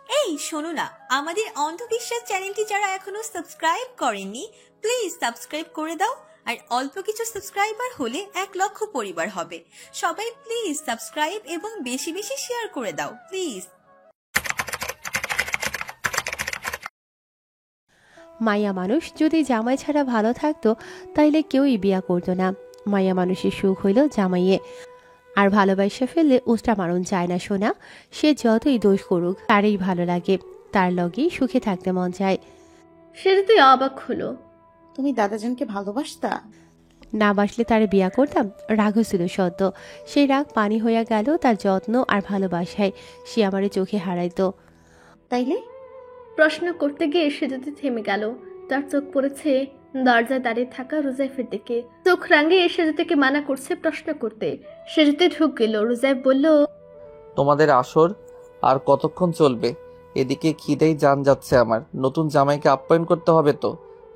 এই শোনো না, আমাদের অন্ধবিশ্বাস চ্যানেলটি যারা এখনো সাবস্ক্রাইব করেননি প্লিজ সাবস্ক্রাইব করে দাও। আর অল্প কিছু সাবস্ক্রাইবার হলে 1,00,000 পরিবার হবে। সবাই প্লিজ সাবস্ক্রাইব এবং বেশি বেশি শেয়ার করে দাও প্লিজ। মায়া মানুষ যদি জামাই ছাড়া ভালো থাকতো তাইলে কেউই বিয়া করতো না। মায়া মানুষের সুখ হইল জামাইয়ে, আর ভালোবাসা ফেললে উষ্টা মারণ চায় না সোনা। সে যতই দোষ করুক তারই ভালো লাগে, তার লগেই সুখে থাকতে মন চায়। সে যদি অবাক হলো। তুমি দাদাজানকে ভালোবাসতা? না বাসলে তারে বিয়া করতাম। রাগ ছিল সদ্য, সেই রাগ পানি হইয়া গেল তার যত্ন আর ভালোবাসায়। সে আমারে চোখে হারাইতো। তাইলে? প্রশ্ন করতে গিয়ে সে যদি থেমে গেল। তার চোখ পড়েছে দরজায় দাঁড়িয়ে থাকা রুজাইফের দিকে। চোখ রাঙিয়ে সে যেতেকে মানা করছে প্রশ্ন করতে। সে যেতে ঢুক গেল। রুজাইফ বলল, তোমাদের আসর আর কতক্ষণ চলবে? এদিকে খিদেই জান যাচ্ছে আমার। নতুন জামাইকে আপ্যায়ন করতে হবে তো,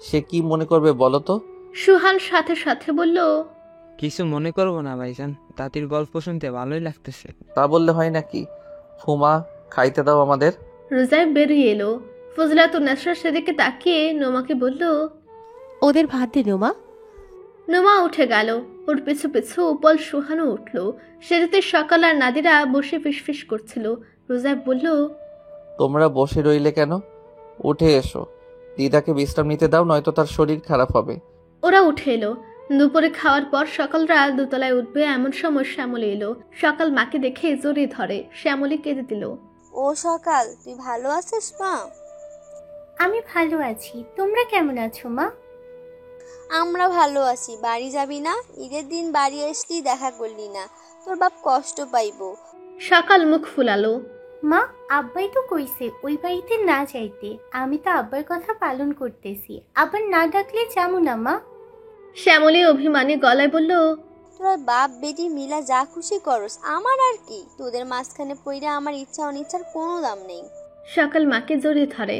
সে কি মনে করবে বলো তো? সুহান সাথে সাথে বলল, কিছু মনে করবো না ভাইজান, তাঁতির গল্প শুনতে ভালোই লাগতেছে। তা বললে হয় নাকি? ফুমা, খাইতে দাও আমাদের। রুজাইফ বেরিয়ে এলো। ফজলাতুন্নেসা সেদিকে তাকিয়ে নোমাকে বলল, ওদের ভাত দে নোমা। নোমা উঠে গেল। ওর পিছু পিছু উপল সুহানও উঠল। সে যেতে সকাল আর নাদিরা বসে ফিসফিস করছিল। রুজাইফ বলল, তোমরা বসে রইলে কেন? উঠে এসো, দিদাকে বিশ্রাম নিতে দাও, নয়তো তার শরীর খারাপ হবে। ওরা উঠে এলো। দুপুরে খাওয়ার পর সকালরা দোতলায় উঠবে এমন সময় শ্যামলী এলো। সকাল মাকে দেখে জড়িয়ে ধরে। শ্যামলী কেঁদে দিল। ও সকাল, তুই ভালো আছিস মা? আমি ভালো আছি, তোমরা কেমন আছো মা? আমরা ভালো আছি। বাড়ি যাবি না? ঈদের দিন বাড়ি আসলি, দেখা করলি না, তোর বাপ কষ্ট পাইবো। সকাল মুখ ফুলালো। মা, আব্বাই তো কইছে ওই বাড়িতে না যাইতে। আমি তো আব্বার কথা পালন করতেছি, আবার না ডাকলে যাবো না মা। শ্যামলী অভিমানী গলায় বলল, তোর বাপ বেটি মিলা যা খুশি করস, আমার আর কি? তোদের মাঝখানে পইরা আমার ইচ্ছা অনিচ্ছার কোনো দাম নেই। সকাল মাকে জড়িয়ে ধরে।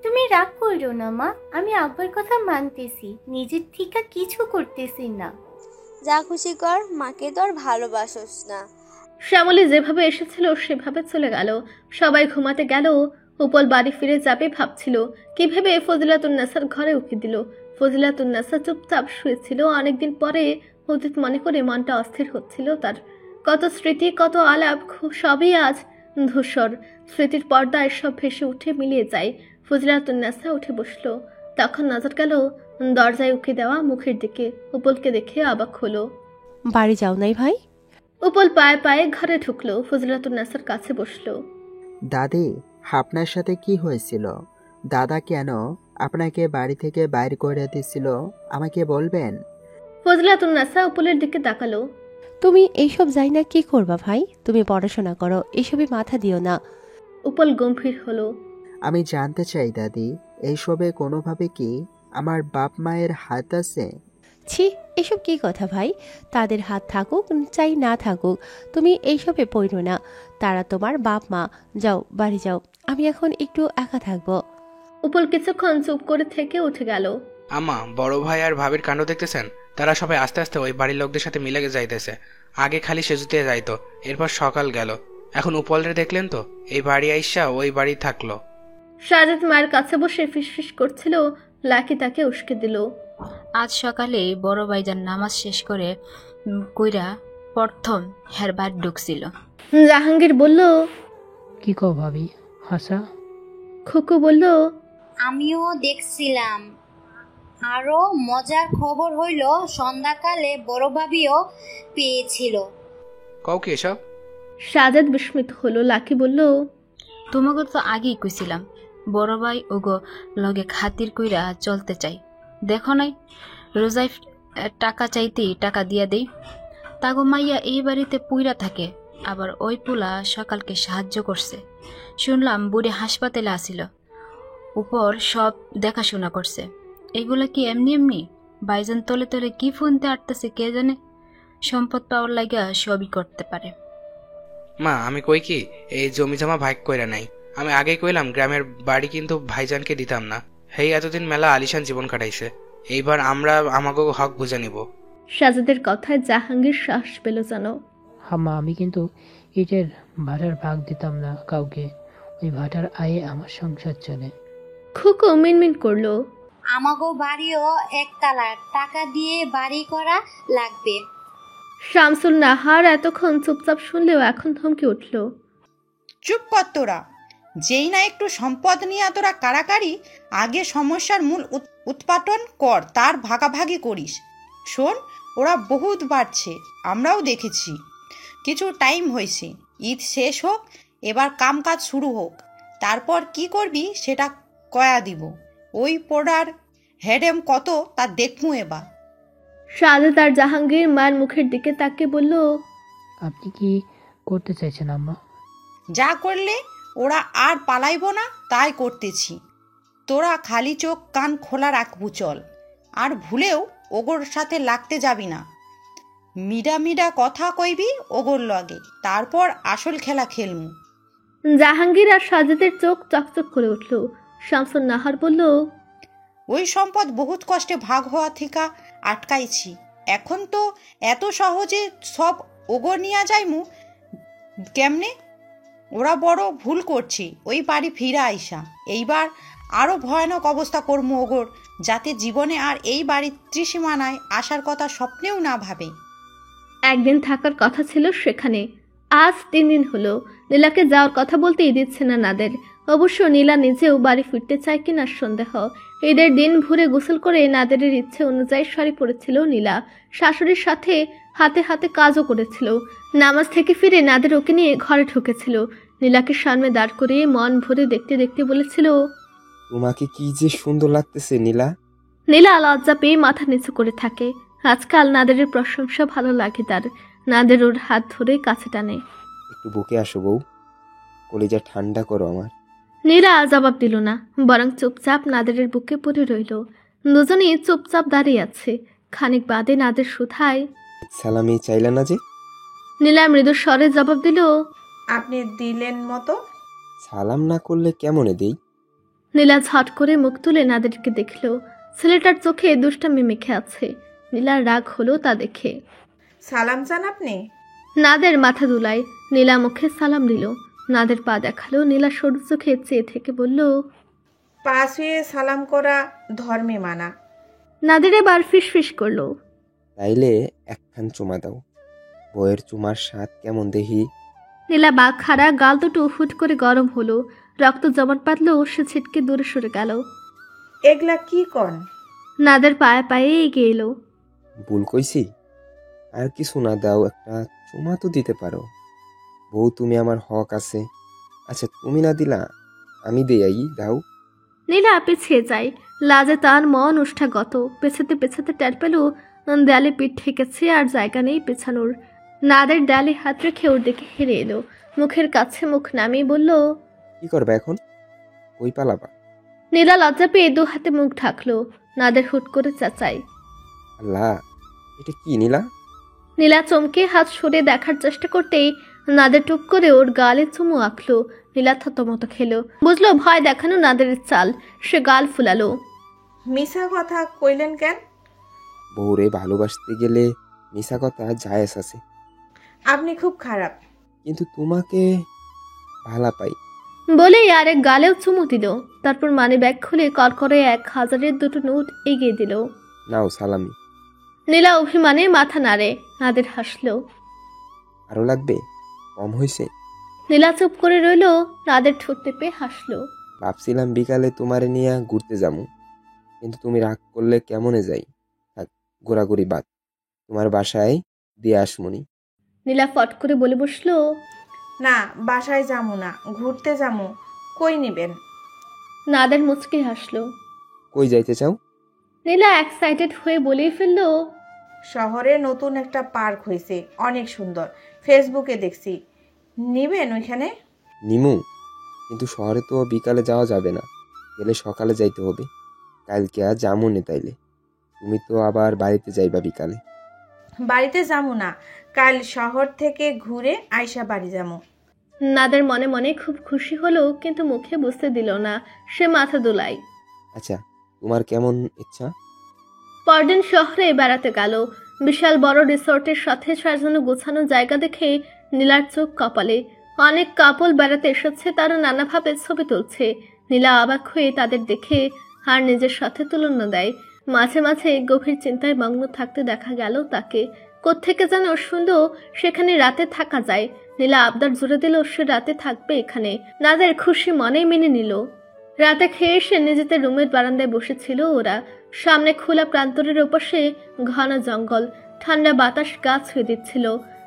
তুমি রাগ করো না মা, আমি আব্বার কথা মানতেছি, নিজের থেকে কিছু করতেছি না। যা খুশি কর, মাকে তো আর ভালোবাসস না। শ্যামলী যেভাবে এসেছিল সেভাবে চলে গেল। সবাই ঘুমাতে গেল। উপল বাড়ি ফিরে যাবে ভাবছিল। কি ভেবে ফজিলাতুন্নেসার ঘরে উকি দিল। ফজিলাতুন্নেসা চুপচাপ শুয়েছিল। অনেকদিন পরে অতীত মনে করে মনটা অস্থির হচ্ছিল তার। কত স্মৃতি, কত আলাপ, সবই আজ ধূসর। স্মৃতির পর্দায় সব ভেসে উঠে মিলিয়ে যায়। ফজিলাতুন্নেসা উঠে বসলো। তখন নজর গেল দরজায় উকি দেওয়া মুখের দিকে। উপলকে দেখে অবাক হলো। বাড়ি যাও নাই ভাই? উপল পায়ে পায়ে ঘরে ঢুকলো। ফজিলাতুন্নেসার কাছে বসলো। দাদি, আপনার সাথে কি হয়েছিল? দাদা কেন আপনাকে বাড়ি থেকে বাইর করে দিছিল, আমাকে বলবেন? ফজিলাতুন্নেসা উপলের দিকে তাকালো। তুমি এইসব যাই না কি করবা ভাই? তুমি পড়াশোনা করো, এসবে মাথা দিও না। উপল গম্ভীর হলো। আমি জানতে চাই দাদি, এইসবে কোনোভাবে কি আমার বাপ মায়ের হাত আছে? ছি, এসব কি কথা ভাই? তাদের হাত থাকুক চাই না থাকুক, তুমি এইসবে পড়ো না। তারা তোমার বাপ মা। যাও, বাড়ি যাও, আমি এখন একটু একা থাকবো। উপল কিছুক্ষণ চুপ করে থেকে উঠে গেল। আমা, বড় ভাই আর ভাবির কাণ্ড দেখতেছেন? তারা সবাই আস্তে আস্তে ওই বাড়ির লোকদের সাথে মিলে যাইতেছে। আগে খালি সেজুতে যাইতো, এরপর সকাল গেল, এখন উপলরে দেখলেন তো এই বাড়ি আইসা ওই বাড়ি থাকলো। সাজেদ মায়ের কাছে বসে ফিসফিস করছিল। লাকি তাকে উস্কে দিল। আজ সকালে বড় ভাইজান নামাজ শেষ করে কইরা প্রথম হেরবার ঢুকছিল। জাহাঙ্গীর বলল, কি কও ভাবি? হাসা। খুকু বলল, আমিও দেখছিলাম। আরো মজার খবর হইল সন্ধ্যাকালে বড় ভাবিও পেয়েছিল। কও কি এসব? সাজেদ বিস্মিত হলো। লাকি বলল, তোমাকে তো আগেই কইছিলাম বড় ভাই ওগো লগে খাতির কইরা চলতে চাই। দেখো নাই রোজাই টাকা চাইতেই টাকা দিয়া দেই। তাগো মাইয়া এই বাড়িতে পুইরা থাকে, আবার ওই পোলা সকালকে সাহায্য করছে। শুনলাম বুড়ি হাসপাতালে আসিল, উপর সব দেখাশোনা করছে। এগুলা কি এমনি এমনি? ভাইজান তলে তলে কি ফোনতে আটতেছে কে জানে। সম্পদ পাওয়ার লাগা সবই করতে পারে। মা, আমি কই কি এই জমি জমা ভাগ কইরা নাই। আমি আগেই কইলাম গ্রামের বাড়ি কিন্তু ভাইজানকে দিতাম না। হেই এতদিন মেলা আলিশান জীবন কাটাইছে, এইবার আমরা আমাকে হক বুঝে নিব। সাজেদের কথায় জাহাঙ্গীর শ্বাস পেল যেন। হাম্মা, আমি কিন্তু ইটের ভাড়ার ভাগ দিতাম না কাউকে। ওই ভাটার আয়ে আমার সংসার চলে। খুকু মিনমিন করলো। আমাগো বাড়িও একতলা, টাকা দিয়ে বাড়ি করা লাগবে। শামসুল নাহার এতক্ষণ চুপচাপ শুনলেও এখন থমকে উঠল। চুপ কর তোরা, যেই না একটু সম্পদ নিয়ে তোরা কারাকারি, আগে সমস্যার মূল উৎপাটন কর, তার ভাগাভাগি করিস। শোন, ওরা বহুত বাড়ছে, আমরাও দেখেছি। কিছু টাইম হয়েছে, ঈদ শেষ হোক, এবার কামকাজ শুরু হোক, তারপর কি করবি সেটা কয়া দিব। ওই পোড়ার হেডেম কত তা দেখমু এবার। সাজেদ আর জাহাঙ্গীর মায়ের মুখের দিকে তাকিয়ে বলল, আপনি কি করতে চাইছেন আম্মা? যা করলে ওরা আর পালাইব না তাই করতেছি। তোরা খালি চোখ কান খোলা রাখবু চল, আর ভুলেও ওগোর সাথে লাগতে যাবি না। মিডা মিডা কথা কইবি ওগোর লগে, তারপর আসল খেলা খেলমু। জাহাঙ্গীর আর সাজেদের চোখ চকচক করে উঠল। শামসুন নাহার বলল, ওই সম্পদ বহুত কষ্টে ভাগ হওয়া থেকে আটকাইছি, এখন তো এত সহজে সব ওগো নিয়ে যাইমু কেমনে? ওরা বড় ভুল করছি ওই বাড়ি ফিরা আইসা। এইবার আরও ভয়ানক অবস্থা করমু ওগোর, যাতে জীবনে আর এই বাড়ির ত্রিসীমানায় আসার কথা স্বপ্নেও না ভাবে। একদিন থাকার কথা ছিল সেখানে, আজ 3 দিন হলো। নীলাকে যাওয়ার কথা বলতেই দিচ্ছে না নাদের। অবশ্য নীলা নিজেও বাড়ি ফিরতে চায় কিনা সন্দেহ। ঈদের দিন ভোরে গোসল করে নাদেরের ইচ্ছে অনুযায়ী শাড়ি পরেছিল নীলা। শাশুড়ির সাথে হাতে হাতে কাজও করেছিল। নামাজ থেকে ফিরে নাদের ওকে নিয়ে ঘরে ঢুকেছিল। নীলাকে সামনে দাঁড় করিয়ে মন ভরে দেখতে দেখতে বলেছিল, তোমাকে কি যে সুন্দর লাগতেছে নীলা। নীলা লজ্জা পেয়ে মাথা নিচু করে থাকে। আজকাল নাদেরের প্রশংসা ভালো লাগে তার। নাদের ওর হাত ধরে কাছে টানে। একটু বুকে আসো বউ, কলিজা ঠান্ডা করো আমার। নীলা জবাব দিল না, বরং চুপচাপ নাদেরের বুকে পড়ে রইল। দুজনেই চুপচাপ দাঁড়িয়ে আছে। খানিক বাদে নাদের শুধায়, সালামি চাইলা না যে? নীলা মৃদু স্বরে জবাব দিল, আপনি দিলেন মতো। সালাম না করলে কেমনে দেই? নীলা ঝট করে মুখ তুলে নাদেরকে দেখল। ছেলেটার চোখে দুষ্টামি মেখে আছে। নীলার রাগ হলো তা দেখে। সালাম চান আপনি? নাদের মাথা দুলায়। নীলা মুখে সালাম দিল। নাদের পা দেখালো। নীলা সরু চোখে চেয়ে থেকে বলল, পা ছুঁয়ে সালাম করা ধর্মে মানা। নাদের এবার ফিসফিস করলো, তাইলে একখান চুমা দাও, বইয়ের চুমার স্বাদ কেমন দেখি। নীলা বাঘ খাড়া, গাল দুটো হুট করে গরম হলো। রক্ত জমাট পাতলো। সে ছিটকে দূরে সরে গেল। এগলা কি কন? নাদের পায়ে পায়ে এগিয়ে এলো। ভুল কইছি? আর কিছু না দাও, একটা চুমা তো দিতে পারো। বউ, তুমি আমার হক আছে। আচ্ছা, তুমি না দিলা, আমি দেই, দাও। নীলা পিছিয়ে যায়। লাজে তার মন উষ্ঠাগত। পেছাতে পেছাতে টের পেল দেয়ালে পিঠ ঠেকেছে, আর জায়গা নেই পেছানোর। নাদের দেয়ালে হাত রেখে ওর দিকে হেরে এলো। মুখের কাছে মুখ নামিয়ে বলল, কি করবে এখন? ওই পালাবা? নীলা লজ্জা পেয়ে 2 হাতে মুখ ঢাকলো। নাদের হুট করে চেঁচায়, আল্লাহ, এটা কি নীলা? নীলা চমকে হাত সরে দেখার চেষ্টা করতেই নাদের টুপ করে ওর গালে চুমু আঁকলো। নীলা থতমত খেলো। বুঝলো ভয় দেখানো নাদের চাল। সে গাল ফুলালো। মিছা কথা কইলেন কেন? বউরে ভালোবাসতে গেলে মিছা কথা জায়েজ আছে। আপনি খুব খারাপ। কিন্তু তোমাকে ভালা পাই বলেই আরেক গালেও চুমু দিল। তারপর মানি ব্যাগ খুলে করকরে 1000-এর 2টো নোট এগিয়ে দিল। নাও সালামি। নীলা অভিমানে মাথা নাড়ে। নাদের হাসলো। আরো লাগবে? কম হয়েছে? নীলা চুপ করে রইল। নাদের ঠোঁট টেপে হাসলো। ভাবছিলাম বিকালে তোমারে নিয়ে ঘুরতে যাবো, কিন্তু তুমি রাগ করলে কেমনে যাই। থাক, ঘোরাঘুরি বাদ, তোমার বাসায় দিয়ে আসমনি। নীলা ফট করে বলে বসলো, না, বাসায় যামু না, ঘুরতে যামু। কই নিবেন? নাদের মুচকি হাসলো। কই যাইতে চাও? নীলা এক্সাইটেড হয়ে বলেই ফেললো, শহরে নতুন একটা পার্ক হয়েছে, অনেক সুন্দর, ফেসবুকে দেখছি। নিবেন ওইখানে? নিমু, কিন্তু শহরে তো বিকালে যাওয়া যাবে না, গেলে সকালে যাইতে হবে। কালকে আর যামু নে তাইলে। তুমি তো আবার বাড়িতে যাইবা বিকালে। বাড়িতে যামু না, কাল শহর থেকে ঘুরে আইসা বাড়ি যামু। নাদের মনে মনে খুব খুশি হলো, কিন্তু মুখে বুঝতে দিল না। সে মাথা দোলায়। আচ্ছা, তোমার কেমন ইচ্ছা? পরদিন শহরে বেড়াতে গেল। বিশাল বড় রিসোর্টের সাথে সাজানো গোছানো জায়গা দেখে নীলার চোখ কপালে। অনেক কাপল বেড়াতে এসেছে, তারা নানাভাবে ছবি তুলছে। নীলা অবাক হয়ে তাদের দেখে আর নিজের সাথে তুলনা দেয়। মাঝে মাঝে গভীর চিন্তায় মগ্ন থাকতে দেখা গেল তাকে। কোত্থেকে যেন শুনল সেখানে রাতে থাকা যায়। নীলা আবদার জুড়ে দিল সে রাতে থাকবে এখানে। নাদের খুশি মনেই মেনে নিল। রাতে খেয়ে এসে নিজেদের রুমের বারান্দায় বসেছিল ওরা। সামনে খোলা প্রান্তরের ওপাশে ঘন জঙ্গল, ঠান্ডা বাতাস গা ছুঁয়ে দিচ্ছিল।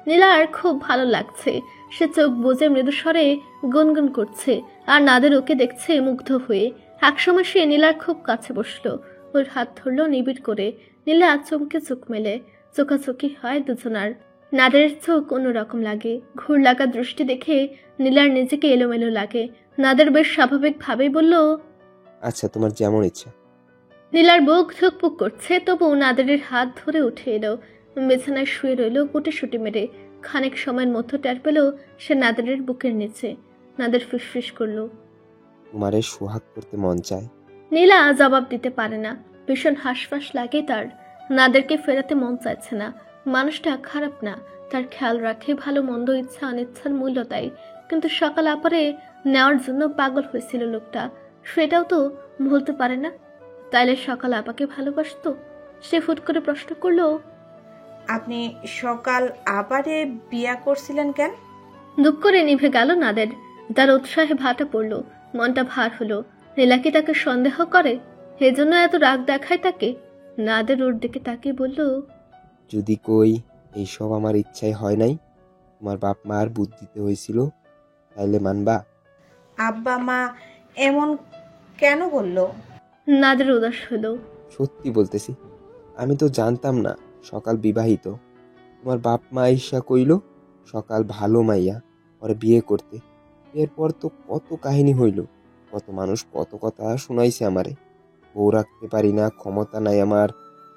নীলার খুব ভালো লাগছে। সে চোখ বুজে মৃদুস্বরে গুনগুন করছে আর নাদের ওকে দেখছে মুগ্ধ হয়ে। একসময় সে নীলার খুব কাছে বসলো, ওর হাত ধরলো নিবিড় করে। নীলা চমকে চোখ মেলে, চোখাচোখি হয় দুজনার। নাদের চোখ অন্যরকম লাগে, ঘুর লাগা দৃষ্টি দেখে নীলার নিজেকে এলোমেলো লাগে। নাদের বেশ স্বাভাবিকভাবেই বলল, আচ্ছা তোমার যেমন ইচ্ছা। নীলার বুক ধুকপুক করছে, তবু নাদেরের হাত ধরে উঠে এলো। বিছানায় শুয়ে রইল গুটিসুটি মেরে। খানিক সময়ের মধ্যে টের পেল সে নাদেরের বুকের নিচে। নাদের ফিসফিস করলো, তোমারে সোহাগ করতে মন চায়। নীলা জবাব দিতে পারে না। ভীষণ হাসফাস লাগে তার। নাদেরকে ফেরাতে মন চাইছে না। মানুষটা খারাপ না, তার খেয়াল রাখে, ভালো মন্দ ইচ্ছা অনিচ্ছার মূল্য তাই। কিন্তু সকাল আপারে নেওয়ার জন্য পাগল হয়েছিল লোকটা, সেটাও তো ভুলতে পারে না। তাইলে সকাল আপাকে ভালোবাসতো? সে ফুট করে প্রশ্ন করলো, আপনি সকাল আবারে বিয়া করছিলেন কেন? দুঃখ করে নিভে গেল নাদের। তার উৎসাহে ভাটা পড়লো, মনটা ভার হলো। নীলা কি তাকে সন্দেহ করে? এজন্য এত রাগ দেখায় তাকে? নাদের ওর দিকে তাকিয়ে বলল, যদি কই এইসব আমার ইচ্ছাই হয় নাই, তোমার বাপ মার বুদ্ধিতে হয়েছিল, তাইলে মানবা? আব্বা মা এমন কেন বললো? নাদের উদাস হলো। সত্যি বলতেছি, আমি তো জানতাম না সকাল বিবাহিত। তোমার বাপ মা ঈর্ষা কইল সকাল ভালো মাইয়া, পরে বিয়ে করতে। এরপর তো কত কাহিনী হইল, কত মানুষ কত কথা শুনাইছে আমারে। বউ রাখতে পারি না, ক্ষমতা নাই আমার,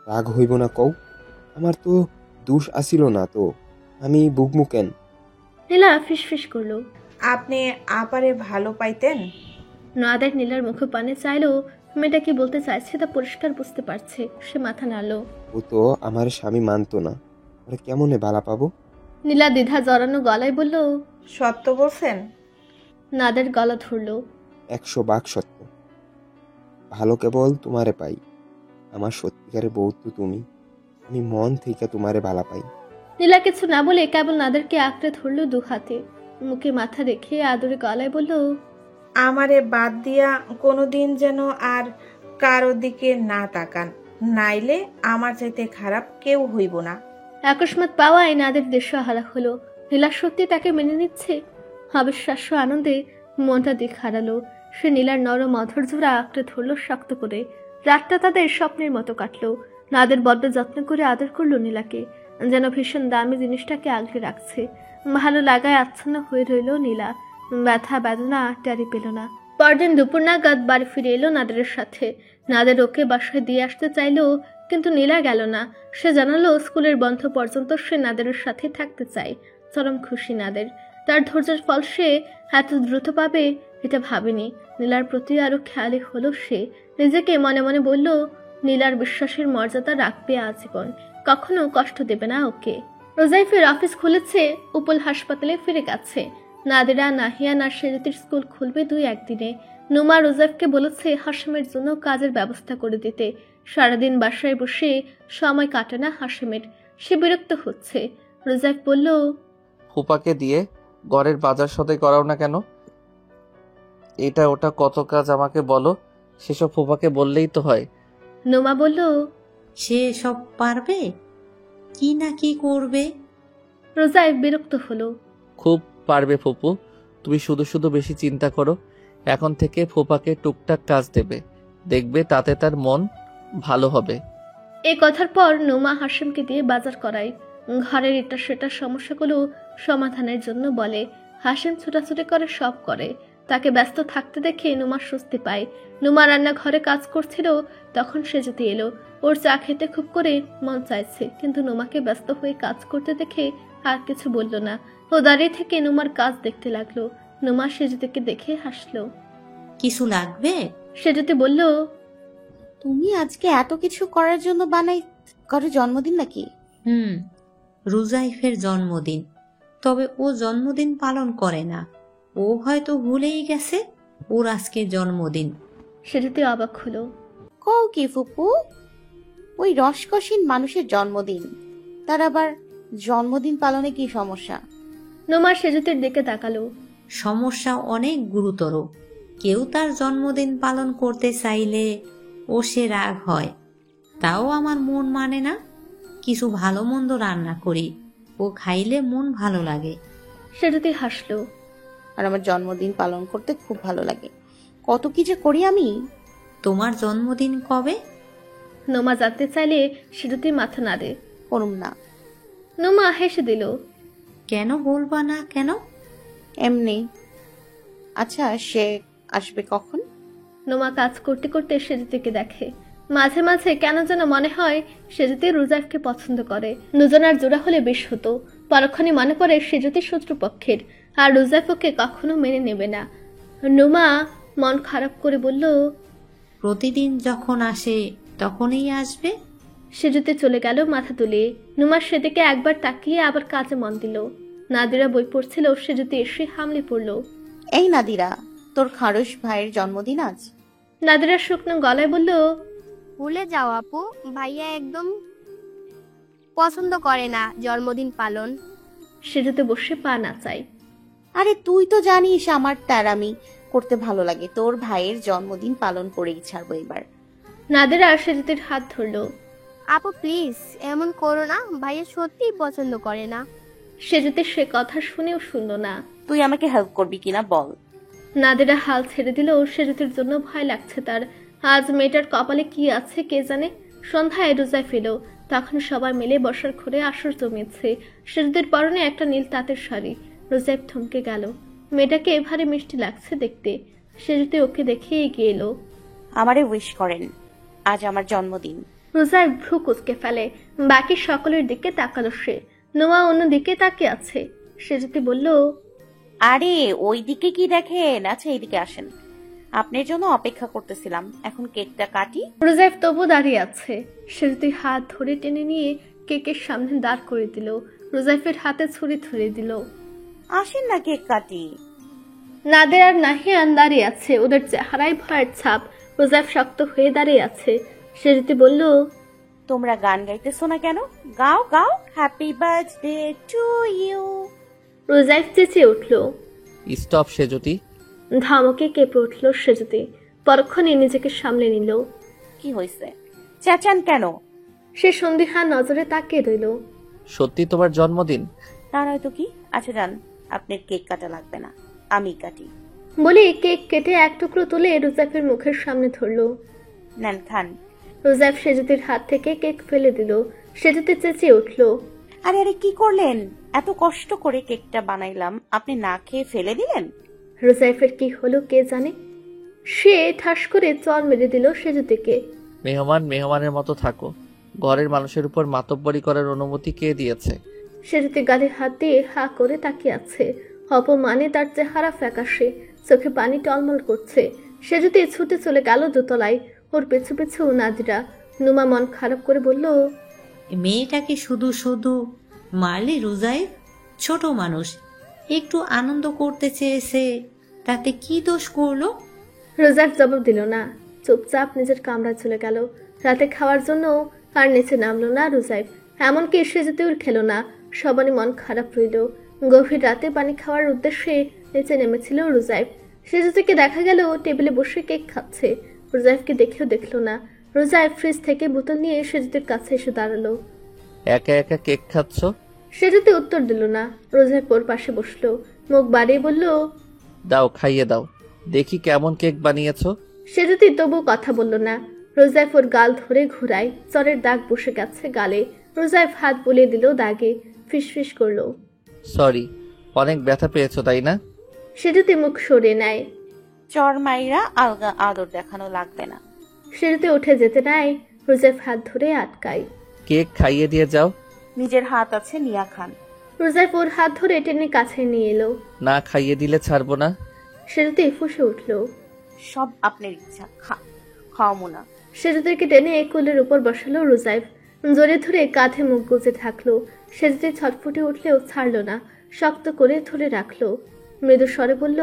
রাগ হইব না কও? আমার তো দোষ আসিল না তো, আমি বুকমু কেন? নীলা ফিসফিস করলো, আপনি আপারে ভালো পাইতেন? নাদের নীলার মুখে পানে চাইলো। মেয়েটা কি বলতে চাইছে তা পরিষ্কার বুঝতে পারছে। সে মাথা নাড়লো। ও তো আমার স্বামী মানতো না, ওরা কেমনে বালা পাবো? নীলা দ্বিধা জড়ানো গলায় বলল, সত্য বলছেন? নাদের গলা ধরলো, 100 ভাগ সত্য। ভালো কেবল তোমারে পাই, আমার সত্যিকারের বউ তো তুমি। আমি মন থেকে তোমারে ভালা পাই। নীলা কিছু না বলে কেবল নাদেরকে আঁকড়ে ধরলো দু হাতে। মুখে মাথা রেখে আদরে গলায় বলল, আমারে বাদ দিয়া কোনোদিন যেন আর কারো দিকে না তাকান, নাইলে আমার চাইতে খারাপ কেউ হইব না। আকস্মাৎ পাওয়ায় নাদের দিশেহারা হলো। নীলা সত্যি তাকে মেনে নিচ্ছে। অবিশ্বাস্য আনন্দে মনটা দিক হারালো। সে নীলার নরম অধর জোড়া আঁকড়ে ধরলো শক্ত করে। রাতটা তাদের স্বপ্নের মতো কাটলো। নাদের বড্ড যত্ন করে আদর করলো নীলাকে, যেন ভীষণ দামি জিনিসটাকে আগলে রাখছে। ভালো লাগায় আচ্ছন্ন হয়ে রইল নীলা। ব্যথা বেদনা টেরি পেল না। পরদিন দুপুর নাগাদ বাড়ি ফিরে এলো নাদেরের সাথে। নাদের ওকে বাসায় দিয়ে আসতে চাইলো, কিন্তু নীলা গেল না। সে জানালো স্কুলের বন্ধ পর্যন্ত সে নাদেরের সাথে থাকতে চায়। চরম খুশি নাদের। তার ধৈর্যের ফল সে এত দ্রুত পাবে এটা ভাবেনি। নীলার প্রতি আরো খেয়ালি হলো সে। নিজেকে মনে মনে বলল, নীলার বিশ্বাসের মর্যাদা রাখবে আজীবন, কখনো কষ্ট দেবে না ওকে। রোজাইফের অফিস খুলেছে, উপল হাসপাতালে ফিরে গেছে। নাদিরা, নাহিয়ান আর সেরিতির স্কুল খুলবে 2-1 দিনে। নুমা রোজাইফকে বলেছে হাশেমের জন্য কাজের ব্যবস্থা করে দিতে। সারাদিন বাসায় বসে সময় কাটে না হাশেমের, সে বিরক্ত হচ্ছে। রোজাইফ বলল, ফুপাকে দিয়ে ঘরের বাজার সদাই করাও না কেন? এটা ওটা কত কাজ আমাকে বলো, সেসব ফুপাকে বললেই তো হয়। নুমা বলল, সে সব পারবে, কি না কি করবে। রোজাইফ বিরক্ত হলো। খুব পারবে ফুপু, তুমি শুধু শুধু বেশি চিন্তা করো। এখন থেকে ফুপাকে টুকটাক কাজ দেবে, দেখবে তাতে তার মন ভালো হবে। এই কথার পর নুমা হাশেমকে দিয়ে বাজার করায়। ঘরের এটা সেটা সমস্যাগুলো সমাধানের জন্য বলে। হাশেম ছোটাছুটি করে, সব করে। তাকে ব্যস্ত থাকতে দেখে নুমা স্বস্তি পায়। নুমা রান্নাঘরে কাজ করছিল, তখন সে যেতে এলো। ওর চা খেতে খুব করে মন চাইছে, কিন্তু নুমাকে ব্যস্ত হয়ে কাজ করতে দেখে আর কিছু বলল না। ও দাঁড়িয়ে থেকে নুমার কাজ দেখতে লাগলো। নুমা সেজুতিকে দেখে হাসলো। কিছু লাগবে? সেজুতি বলল, তুমি আজকে এত কিছু করার জন্য বানাই কারো জন্মদিন নাকি? রুজাইফের জন্মদিন। তবে ও জন্মদিন পালন করে না। ও হয়তো ভুলেই গেছে ওর আজকে জন্মদিন। সেটাতে অবাক হলো। কও কি ফুপু, ওই রসকসীন মানুষের জন্মদিন, তার আবার জন্মদিন পালনে কি সমস্যা? নোমা সেজুতির দিকে তাকালো। সমস্যা অনেক গুরুতর। কেউ তার জন্মদিন পালন করতে চাইলে ও সে রাগ হয়। তাও আমার মন মানে না। কিছু ভালো মন্দ রান্না করি, ও খাইলে মন ভালো লাগে। সেজুতি হাসলো। আর আমার জন্মদিন পালন করতে খুব ভালো লাগে। কত কি যে করি আমি। তোমার জন্মদিন কবে? নোমা জানতে চাইলে সেজুতি মাথা নাড়ে। করুম না। নোমা হেসে দিল। কেন বলবা না কেন? এমনি। আচ্ছা, সে আসবে কখন? নোমা কাজ করতে করতে সেজুতিকে দেখে। মাঝে মাঝে কেন যেন মনে হয় সেজুতি রুজাইফকে পছন্দ করে। দুজনার জোড়া হলে বেশ হতো। পরক্ষণে মনে পড়ে সেজুতি শত্রুপক্ষের, আর রুজাইফ ওকে কখনো মেনে নেবে না। নোমা মন খারাপ করে বলল, প্রতিদিন যখন আসে তখনই আসবে। সেজুতি চলে গেল মাথা তুলে। নোমা সেদিকে একবার তাকিয়ে আবার কাজে মন দিল। নাদিরা বই পড়ছিল, সেজুতি এসে হামলে পড়ল। এই নাদিরা, তোর খারস ভাইয়ের জন্মদিন আজ। নাদিরা শুকনো গলায় বলল, ভুলে যাও আপু, ভাইয়া একদম পছন্দ করে না জন্মদিন পালন। সেজুতি বসে পা নাচায়। আরে তুই তো জানিস আমার তেরামি করতে ভালো লাগে। তোর ভাইয়ের জন্মদিন পালন করেই ছাড়বো এবার। নাদিরা সেজুতির হাত ধরল। আপু প্লিজ এমন করো না, ভাইয়া সত্যিই পছন্দ করে না। সেজুতি সে কথা শুনেও শুনল না। তুই আমাকে হেল্প করবি কিনা বল। নাদিরা হাল ছেড়ে দিল। সেজুতির জন্য ভয় লাগছে তার। আজ মেয়েটার কপালে কি আছে কে জানে। সন্ধ্যায় রোজায় ফেল। তখন সবাই মিলে বসার ঘরে আসর জমেছে। সেজুতির পরনে একটা নীল তাঁতের শাড়ি। রোজাইফ থমকে গেল। মেয়েটাকে এভাবে মিষ্টি লাগছে দেখতে। সেজুতি ওকে দেখে এগিয়ে এলো। আমারে উইশ করেন, আজ আমার জন্মদিন। রোজাইফ ভ্রু কুচকে ফেলে। বাকি সকলের দিকে তাকালো সে। নোমা অন্যদিকে তাকিয়ে আছে। সেজুতি বলল, আরে ওই দিকে কি দেখেন? আচ্ছা এইদিকে আসেন, আপনার জন্য অপেক্ষা করতেছিলাম। এখন কেকটা কাটি। রোজাইফ তবু দাঁড়িয়ে আছে। সেজুতি হাত ধরে টেনে নিয়ে কেকের সামনে দাঁড় করে দিল। রোজাইফের হাতে ছুরি ধরে দিল। আসেন না, কেক কাটি। নাদের আর নাহিয়ান দাঁড়িয়ে আছে। ওদের চেহারায় ভয়ের ছাপ। রোজাইফ শক্ত হয়ে দাঁড়িয়ে আছে। সেজুতি বলল, তোমরা গান গাইতেছো না কেন? গাও গাও, হ্যাপি বার্থডে টু ইউ। রোজাইফ চেঁচিয়ে উঠল। স্টপ সেজুতি। ধমকে কেঁপে উঠল সেজুতি। পরক্ষণে নিজেকে সামলে নিল। কি হয়েছে? চেঁচান কেন? সে সন্দিহান নজরে তাকিয়ে রইল। সত্যি তোমার জন্মদিন? তা নয়তো কি। আচ্ছা যান, আপনার কেক কাটা লাগবে না, আমি কাটি। বলে কেক কেটে এক টুকরো তুলে রোজাইফের মুখের সামনে ধরল। নেন খান। রোজাইফ সেজুতির হাত থেকে কেক ফেলে দিল। সেজুতি চেঁচিয়ে উঠল, আরে আরে কি করলেন? এত কষ্ট করে কেকটা বানাইলাম, আপনি না খেয়ে ফেলে দিলেন। রোজাইফের কি হলো কে জানে। সে ঠাস করে চর মেরে দিল সেজুতিকে। মেহমান মেহমানের মতো থাকো। ঘরের মানুষের উপর মাতব্বরি করার অনুমতি কে দিয়েছে? সেজুতি গালে হাত দিয়ে হা করে তাকিয়ে আছে। অপমানে তার চেহারা ফ্যাকাশে, চোখে পানি টলমল করছে। সেজুতি ছুটে চলে গেল দোতলায়। ওর পেছু পেছু নাদিরা। নুমা মন খারাপ করে বলল, মেয়েটাকে শুধু শুধু মারলে রোজাইফ? ছোট মানুষ, একটু আনন্দ করতে চেয়েছে, তাতে কি দোষ করলো? রোজাইফ জবাব দিল না। চুপচাপ নিজের কামরায় চলে গেল। রাতে খাওয়ার জন্য আর নিচে নামলো না রোজাইফ। এমনকি সেজুতিও খেলো না। সবারই মন খারাপ রইল। গভীর রাতে পানি খাওয়ার উদ্দেশ্যে নিচে নেমেছিল রোজাইফ। সেজুতিকে দেখা গেল টেবিলে বসে কেক খাচ্ছে। রোজাইফকে দেখেও দেখলো না। রোজাইফ ফ্রিজ থেকে বোতল নিয়ে সেজুতির কাছে এসে দাঁড়ালো। একা একা কেক খাচ্ছ? সেজুতি উত্তর দিল না। রোজাইফ ওর পাশে বসলো। মুখ বাড়িয়ে বলল, দাও, খাইয়ে দাও, দেখি কেমন কেক বানিয়েছো। সেজুতি তবু কথা বলল না। রোজাইফ ওর গাল ধরে ঘুরায়। চরের দাগ বসে গেছে গালে। রোজাইফ হাত বুলিয়ে দিল দাগে। ফিসফিস করলো, সরি, অনেক ব্যথা পেয়েছো তাই না? সেজুতি মুখ সরিয়ে নেয়। চর মাইরা আলগা আদর দেখানো লাগবে না। সেজুতি উঠে যেতে নাই। রোজাইফ হাত ধরে আটকায়। কেক খাইয়ে দিয়ে যাও। নিজের হাত আছে, নিয়া খান। রোজাইফ ওর হাত ধরে টেনে কাছে নিয়ে এলো। না খাইয়ে দিলে ছাড়বো না। সেজুতি ফুঁসে উঠল, সব আপনার ইচ্ছা, খাওয়ামো না। সেজুতিকে টেনে কোলের উপর বসালো রোজাইফ। জড়িয়ে ধরে কাঁধে মুখ গুজে থাকলো। সেজুতি ছটফটে উঠলেও ছাড়লো না। শক্ত করে ধরে রাখলো। মৃদু স্বরে বলল,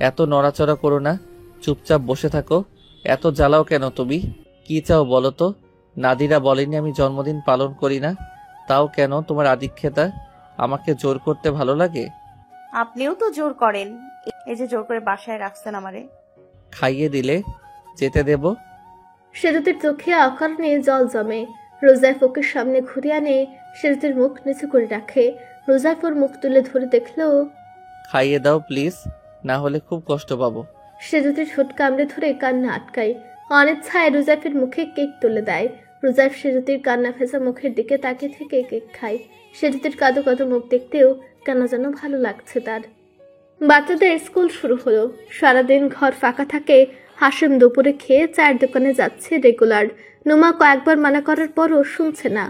এত নড়াচড়া করো না, চুপচাপ বসে থাকো। এত জ্বালাও কেন তুমি? কি চাও বলো তো? নাদিরা বলেনি আমি জন্মদিন পালন করি না? তাও কেন তোমার আদিক্ষেতা? আমাকে জোর করতে ভালো লাগে? আপনিও তো জোর করেন, এই যে জোর করে বাসায় রাখছেন আমারে। খাইয়ে দিলে যেতে দেব? সেজুতির চোখে অকারণে জল জমে। রোজাইফ ওকে সামনে ঘুরে আনে, সেজুতির মুখ নিচু করে রাখে। রোজাইফ ওর মুখ তুলে ধরে দেখলো। খাইয়ে দাও প্লিজ, না হলে খুব কষ্ট পাবো। সেজুতির ঠোঁট কামড়ে ধরে কান্না আটকায়। অনিচ্ছায় রোজাইফের মুখে কেক তুলে দেয়। রোজাইফ সেজুতির কান্না ভেজা মুখের দিকে তাকিয়ে থেকে কেক খায়। সেজুতির কাঁদো কাঁদো মুখ দেখতেও কেন যেন ভালো লাগছে তার। বাচ্চাদের স্কুল শুরু হলো। সারাদিন ঘর ফাঁকা থাকে। হাসিম দুপুরে খেয়ে চায়ের দোকানে যাচ্ছে রেগুলার। নুমা কয়েকবার মানা করার পরও শুনছে না।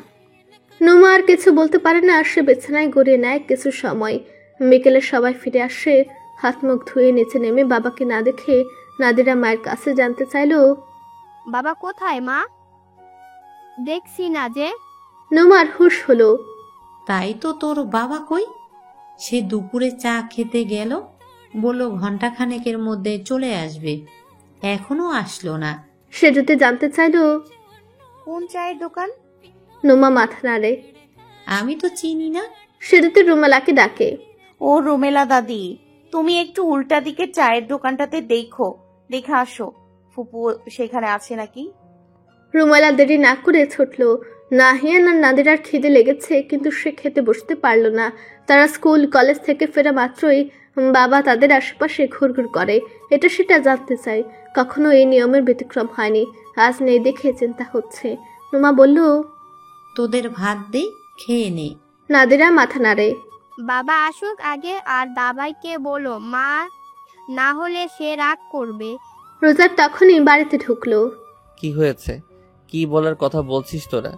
নুমা আর কিছু বলতে পারে না। সে বিছানায় গড়িয়ে নেয় কিছু সময়। বিকেলে সবাই ফিরে আসে। হাত মুখ ধুয়ে নিচে নেমে বাবাকে না দেখে নাদিরা মায়ের কাছে জানতে চাইলো, বাবা কোথায় মা? দেখছি না যে। নুমার হুঁশ হলো। তাই তো, তোর বাবা কই? সে দুপুরে চা খেতে গেল, বলল ঘন্টাখানেকের মধ্যে চলে আসবে, এখনো আসলো না। সে যদি জানতে চাইলো কোন চায়ের দোকান? নুমা মাথা নাড়ে। আমি তো চিনি না। সে যদি রুমেলাকে ডাকে, ও রুমেলা দাদি, তুমি একটু উল্টা দিকে চায়ের দোকানটাতে দেখে আসো ফুপু সেখানে আছে নাকি। রুমেলা দেরি না করে ছুটল। নাহিয়ান আর নাদিরার খিদে লেগেছে, কিন্তু সে খেতে বসতে পারল না। তারা স্কুল কলেজ থেকে ফেরা মাত্রই বাবা তাদের আশেপাশে ঘুরঘুর করে। এটা সেটা জানতে চায়। কখনো এই নিয়মের ব্যতিক্রম হয়নি। আজ নেই দেখে চিন্তা হচ্ছে। নুমা বলল, তোদের ভাত দে, খেয়ে নে। নাদিরা মাথা নাড়ে। বাবা আসুক আগে আর দাবাইকে বলো মা, না হলে সে রাগ করবে। রোজার তখনই বাড়িতে ঢুকলো। কি হয়েছে? কি বলার কথা বলছিস তোরা?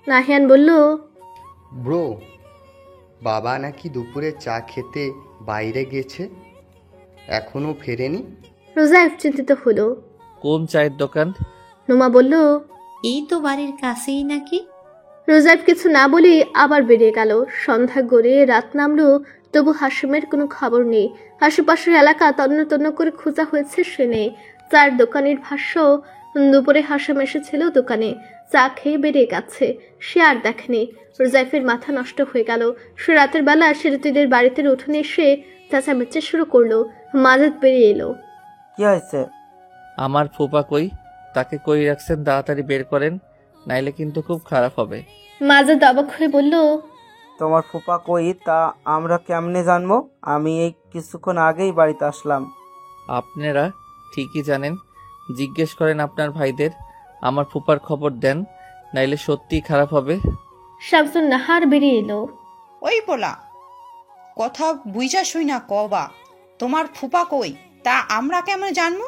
নাহিয়ান বলল, ব্রো, বাবা নাকি দুপুরে চা খেতে বাইরে গেছে, এখনো ফেরেনি। রোজাইফ চিন্তিত হলো। কোন চায়ের দোকান? নুমা বলল, এই তো বাড়ির কাছেই নাকি। রোজাইফ কিছু না বলেই আবার বেরিয়ে গেল। সন্ধ্যা গড়িয়ে রাত নামলো, তবু হাসিমের কোনো খবর নেই। আশেপাশের এলাকা তন্ন তন্ন করে খোঁজা হয়েছে, সে নেই। চায়ের দোকানের ভাষ্য, দুপুরে হাসিম এসেছিল দোকানে, চা খেয়ে বেরিয়ে গেছে। সে আর দেখেনি। রোজাইফের মাথা নষ্ট হয়ে গেল। সে রাতের বেলা সিরুতিদের বাড়িতে উঠোনে এসে চেঁচামেচি শুরু করলো। মাজেদ বেরিয়ে এলো। কি হয়েছে? আমার ফুপা কই? তাকে কই রাখছেন? তাড়াতাড়ি বের করেন, নাইলে কিন্তু খুব খারাপ হবে। মাজেদ অবাক হয়ে বলল, তোমার ফুপা কই তা আমরা কেমনে জানবো? আমি এই কিছুক্ষণ আগেই বাড়িতে আসলাম। আপনারা ঠিকই জানেন, জিজ্ঞেস করেন আপনার ভাইদের। আমার ফুপার খবর দেন, নাইলে সত্যিই খারাপ হবে। শামসুন নাহার বেরিয়ে এলো। ওই বলা কথা বুঝা শুই না কবা, তোমার ফুপা কই তা আমরা কেমন জানবো?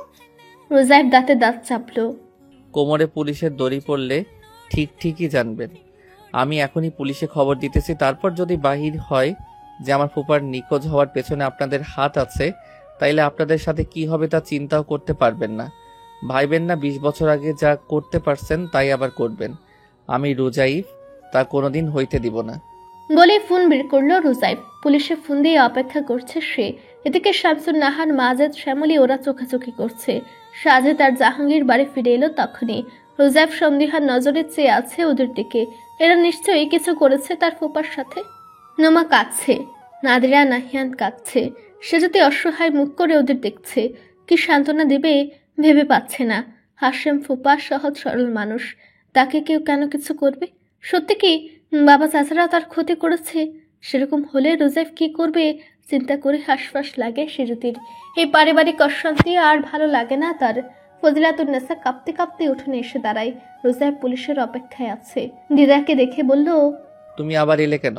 রোজাইফ দাঁতে দাঁত চাপলো। কোমরে পুলিশের দড়ি পড়লে ঠিকই জানবেন। আমি এখনই পুলিশে খবর দিতেছি। তারপর যদি বাহির হয় যে আমার ফুপার নিখোঁজ হওয়ার পেছনে আপনাদের হাত আছে, তাইলে আপনাদের সাথে কি হবে তা চিন্তাও করতে পারবেন না। ভাইবেন না 20 বছর আগে যা করতে পারছেন তাই আবার করবেন। আমি রোজাইফ তা কোনোদিন হইতে দিব না। বলে ফোন বের করলো রোজাইফ। পুলিশে ফোন দিয়ে অপেক্ষা করছে সে। এদিকে শামসুন নাহার, মাজেদ, শ্যামলী ওরা চোখাচোখি করছে। সাজেদ আর জাহাঙ্গীর বাড়ি ফিরে এলো তখনই। রোজাইফ সন্দিহান নজরে চেয়ে আছে ওদের দিকে। এরা নিশ্চয়ই কিছু করেছে তার ফুপার সাথে। নোমা কাঁদছে, নাদিরা নাহিয়ান কাঁদছে। সে যদি অসহায় মুখ করে ওদের দেখছে, কি সান্ত্বনা দেবে ভেবে পাচ্ছে না। হাসেম ফুপা সহজ সরল মানুষ, তাকে কেউ কেন কিছু করবে? সত্যি কি বাবা চাচারা তার ক্ষতি করেছে? সেরকম হলে রোজাইফ কি করবে চিন্তা করে হাসফাস লাগে সিরুতির। এই পারিবারিক অশান্তি আর ভালো লাগে না তার। ফজিলাতুন্নেসা কাঁপতে কাঁপতে উঠোনে এসে দাঁড়ায়। রোজাইফ পুলিশের অপেক্ষায় আছে। দিদাকে দেখে বলল, তুমি আবার এলে কেন?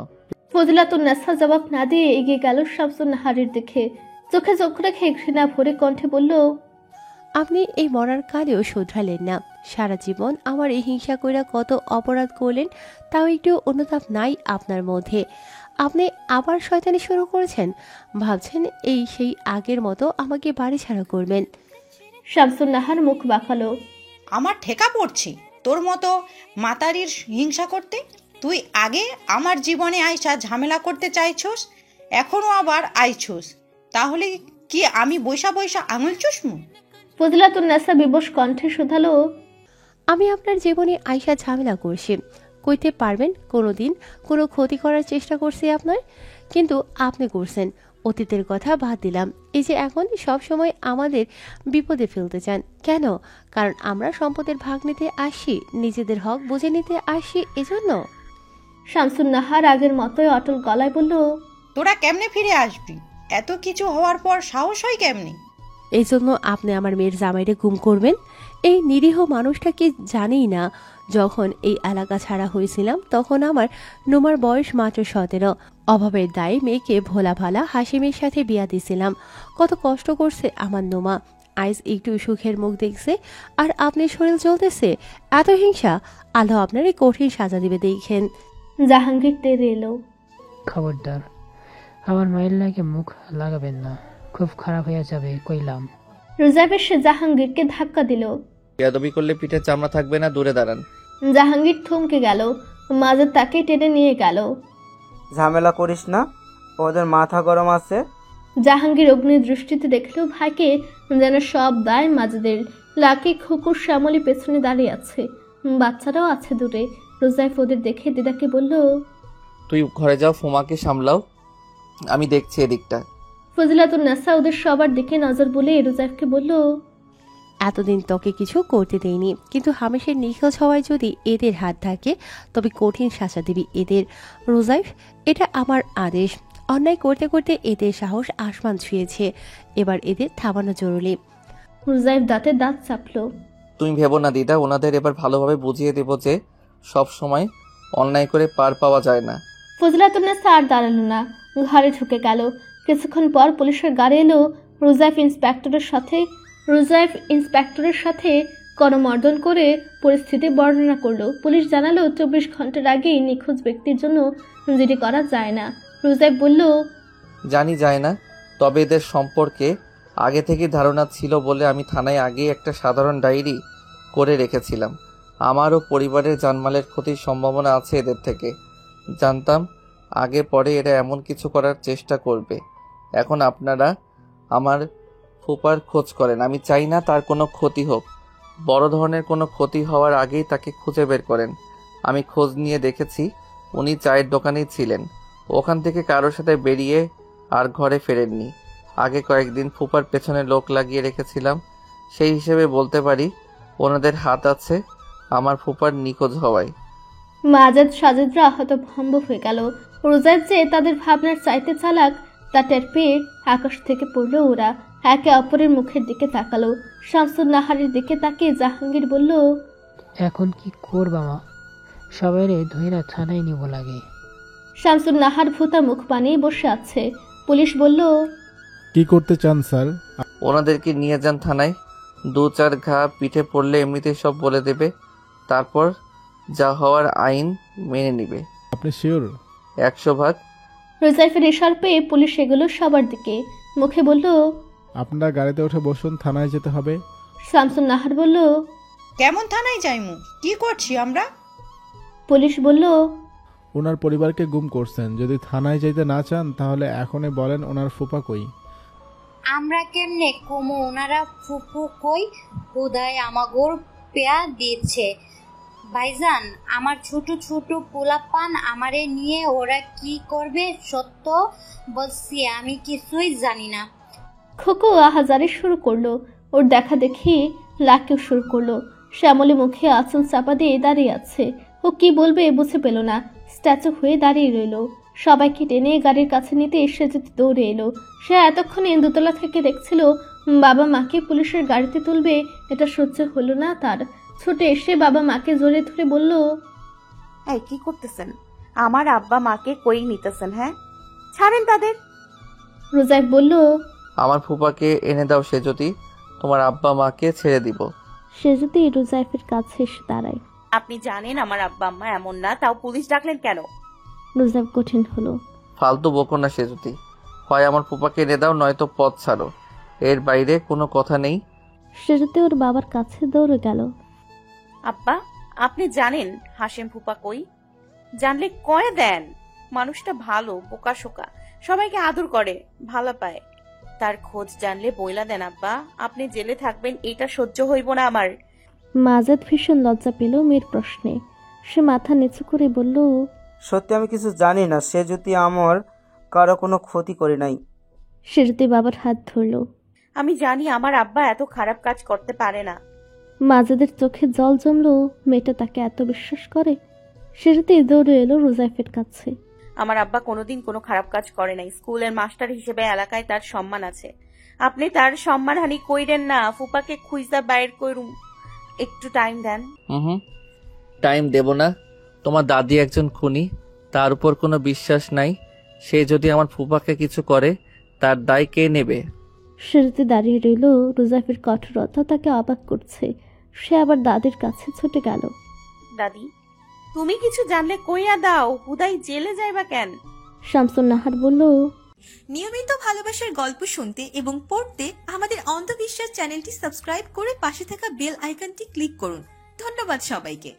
ফজিলাতুন্নেসা জবাব না দিয়ে এগিয়ে গেল শামসুন নাহারের দিকে। চোখে চোখ রেখে ঘৃণা ভরে কণ্ঠে বলল, আপনি এই মরার কালেও শুধরালেন না। সারা জীবন আমার এই হিংসা কইরা কত অপরাধ করলেন, তাও একটু অনুতাপ নাই আপনার মধ্যে। আপনি আবার শয়তানি শুরু করেছেন। ভাবছেন এই সেই আগের মতো আমাকে বাড়ি ছাড়া করবেন। শামসুন নাহার মুখ বাঁকালো। আমার ঠেকা পড়ছি তোর মতো মাতারির হিংসা করতে? তুই আগে আমার জীবনে আইসা ঝামেলা করতে চাইছস, এখনো আবার আইছোস, তাহলে কি আমি বৈশা বৈশা আঙুল চুষমু? ফজিলাতুন্নেসা বিবশ কণ্ঠে শুধালো, আমি আপনার জীবনে আইসা ঝামেলা করছি, কইতে পারবেন কোনোদিন কোনো ক্ষতি করার চেষ্টা করছি আপনার? কিন্তু আপনি করছেন। অতীতের কথা বাদ দিলাম, এই যে এখন সব সময় আমাদের বিপদে ফেলতে চান কেন? কারণ আমরা সম্পদের ভাগ নিতে আসি, নিজেদের হক বুঝে নিতে আসি, এজন্য। শামসুন নাহার আগের মতোই অটল গলায় বলল, তোরা কেমনে ফিরে আসবি? এত কিছু হওয়ার পর সাহস হয় কেমনে? এই জন্য আপনি আমার মেয়ের জামাইরে গুম করবেন? এই নিরীহ মানুষটাকে জানেই না। যখন এই এলাকা ছাড়া হয়েছিলাম তখন আমার নোমার বয়স মাত্র 17। অভাবের দায়ে মেয়েকে ভোলা ভালা হাসিমের সাথে বিয়া দিছিলাম। কত কষ্ট করছে আমার নোমা, আইজ একটু সুখের মুখ দেখছে আর আপনি শরীর চলতেছে। এত হিংসা! আল্লাহ আপনার এই কঠিন সাজা দিবে দেখেন। জাহাঙ্গীর তেরে এলো। খবরদার আমার মায়ের লাগে মুখ লাগাবেন না, খুব খারাপ হয়ে যাবে কইলাম। রোজাইফ এসে জাহাঙ্গীরকে ধাক্কা দিল। বেয়াদবি করলে পিঠে চামড়া থাকবে না, দূরে দাঁড়ান। জাহাঙ্গীর থমকে গেল, মাঝে তাকে টেনে নিয়ে গেল। ঝামেলা করিস না, ওদের মাথা গরম আছে। জাহাঙ্গীর অগ্নি দৃষ্টিতে দেখল ভাইকে, যেন সব দায় মাজেদের। লাকি, খুকুর, শ্যামলী পেছনে দাঁড়িয়ে আছে, বাচ্চারাও আছে দূরে। রোজাইফ ওদের দেখে দিদাকে বলল, তুই ঘরে যাও, ফুমাকে সামলাও, আমি দেখছি এদিকটা। ফজিলাতুন্নেসা ওদের সবার দিকে নজর বলে রোজাইফকে বলল, এতদিন তোকে কিছু করতে দেয়নি, কিন্তু হামেশের নিখোঁজ হওয়ায় যদি এদের হাত থাকে তবে কঠিন শাস্তি দিবি এদের। রোজাইফ, এটা আমার আদেশ। অন্যায় করতে করতে এদের সাহস আসমান ছুঁয়েছে, এবার এদের থামানো জরুরি। রোজাইফ দাঁতে দাঁত চাপলো। তুমি ভেবো না দিদা, ওনাদের এবার ভালোভাবে বুঝিয়ে দেব যে সব সময় অন্যায় করে পার পাওয়া যায় না। ফজিলাতুন্নেসা আর দাঁড়ালো না, ঘরে ঢুকে গেল। কিছুক্ষণ পর পুলিশের গাড়ি এলো। রোজাইফ ইন্সপেক্টরের সাথে করমর্দন করে পরিস্থিতি বর্ণনা করলো। পুলিশ জানালো 24 ঘন্টার আগেই নিখোঁজ ব্যক্তির জন্য জিডি করা যায় না। রোজাইফ বলল, জানি যায় না, তবে এদের সম্পর্কে আগে থেকে ধারণা ছিল বলে আমি থানায় আগেই একটা সাধারণ ডায়েরি করে রেখেছিলাম। আমারও পরিবারের জানমালের ক্ষতির সম্ভাবনা আছে এদের থেকে। জানতাম আগে পরে এরা এমন কিছু করার চেষ্টা করবে। এখন আপনারা আমার ফুপার খোঁজ করেন, আমি চাই না তার কোনো ক্ষতি হোক। বড় ধরনের কোনো ক্ষতি হওয়ার আগেই তাকে খুঁজে বের করেন। আমি খোঁজ নিয়ে দেখেছি উনি চায়ের দোকানেই ছিলেন, ওখান থেকে কারোর সাথে বেরিয়ে আর ঘরে ফেরেননি। আগে কয়েকদিন ফুপার পেছনে লোক লাগিয়ে রেখেছিলাম, সেই হিসেবে বলতে পারি ওনাদের হাত আছে আমার ফুপার নিখোঁজ হওয়ায়। মাজাদ সাজেদরা হতভম্ব হয়ে গেল। রোজাইফ যে তাদের ভাবনার চাইতে চালাক তা টের পেয়ে আকাশ থেকে পড়লো ওরা। একে অপরের মুখের দিকে তাকালো। শামসুন নাহারের দিকে তাকিয়ে জাহাঙ্গীর বলল, এখন কি করবা মা? সবাইরে ধইরা থানায় নিব লাগে। শামসুন নাহার ভূতা মুখ বানিয়ে বসে আছে। পুলিশ বলল, কি করতে চান স্যার? ওনাদেরকে নিয়ে যান থানায়, 2-4 ঘা পিঠে পড়লে এমনিতেই সব বলে দেবে, তারপর যা হওয়ার আইন মেনে নিবে। আপনি শিওর? 100%। রোজাইফের ইশারা পেয়ে পুলিশ এগুলো সবার দিকে, মুখে বলল, আপনারা গাড়িতে উঠে বসুন, থানায় যেতে হবে। শামসুন নাহার বলল, কেমন থানায় যাইমু? কি করছি আমরা? পুলিশ বলল, ওনার পরিবারকে গুম করছেন, যদি থানায় যাইতে না চান তাহলে এখনই বলেন ওনার ফুপা কই। আমরা কেমনে কমু ওনারা ফুপু কই? হুদায় আমাগোর পেয়া দিচ্ছে। ভাইজান, আমার ছোট ছোট পোলাপান আমারে নিয়ে ওরা কি করবে সত্য বলছি, আমি কিছুই জানি না। খোকো আহাজারি শুরু করলো। ওর দেখা দেখি লাকিও শুরু করলো। শ্যামলী মুখে আঁচল চাপা দিয়ে দাঁড়িয়ে আছে। ও কি বলবে বুঝে পেল না, স্ট্যাচু হয়ে দাঁড়িয়ে রইল। সবাইকে টেনে গাড়ির কাছে নিতে এসে যেতে দৌড়ে এলো। সে এতক্ষণে দোতলা থেকে দেখছিল বাবা মাকে পুলিশের গাড়িতে তুলবে, এটা সহ্য হলো না তার। ছুটে এসে বাবা মাকে জড়িয়ে ধরে বলল, এই কি করতেছেন? আমার আব্বা মাকে কই নিতেছেন? হ্যাঁ, ছাড়েন তাদের। রোজাইফ বলল, আমার ফুপাকে এনে দাও, সে যদি তোমার আব্বা মাকে ছেড়ে দিব। সে যদি রোজাইফের কাছে এসে দাঁড়ায়। আপনি জানেন আমার আব্বা আম্মা এমন না, তাও পুলিশ ডাকলেন কেন? রোজাইফ কঠিন হলো। ফালতু বকো না, সে যদি হয় আমার ফুপাকে এনে দাও, নয়তো পথ ছাড়ো, এর বাইরে কোনো কথা নেই। সে যদি ওর বাবার কাছে দৌড়ে গেল। আব্বা, আপনি জানেন হাসেম ফুপা কই? জানলে কয়ে দেন, মানুষটা ভালো, বোকা শোকা, সবাইকে আদর করে, ভালো পায়। তার খোঁজ জানলে বইলা দেন আব্বা, আপনি জেলে থাকবেন এটা সহ্য হইব না আমার। মাজেদ ভীষণ লজ্জা পেল মেয়ের প্রশ্নে। সে মাথা নিচু করে বলল, সত্যি আমি কিছু জানি না, সে যদি আমার কারো কোনো ক্ষতি করে নাই। সেজুতি বাবার হাত ধরল। আমি জানি আমার আব্বা এত খারাপ কাজ করতে পারে না। মাজেদের চোখে জল জমলো, মেয়েটা তাকে এত বিশ্বাস করে। সেজুতি দৌড়ে এলো রোজাইফের কাছে। আমার আব্বা কোনোদিন কোনো খারাপ কাজ করে নাই। স্কুলের মাস্টার হিসেবে এলাকায় তার সম্মান আছে। আপনি তার সম্মানহানি কইরেন না। ফুপাকে খুঁজা বাইর করুন, একটু টাইম দেন। টাইম দেব না। তোমার দাদি একজন খুনি, তার উপর কোনো বিশ্বাস নাই। সে যদি আমার ফুপাকে কিছু করে তার দায় কে নেবে? সেজুতি দাঁড়িয়ে রইল। রোজাইফের কঠোরতা তাকে অবাক করছে। সে আবার দাদির কাছে ছুটে গেল। দাদি, তুমি কিছু জানলে কইয়া দাও, হুদাই জেলে যাইবা কেন? শামসুন নাহার বলল, নিয়মিত ভালোবাসার গল্প শুনতে এবং পড়তে আমাদের অন্ধবিশ্বাস চ্যানেলটি সাবস্ক্রাইব করে পাশে থাকা বেল আইকনটি ক্লিক করুন। ধন্যবাদ সবাইকে।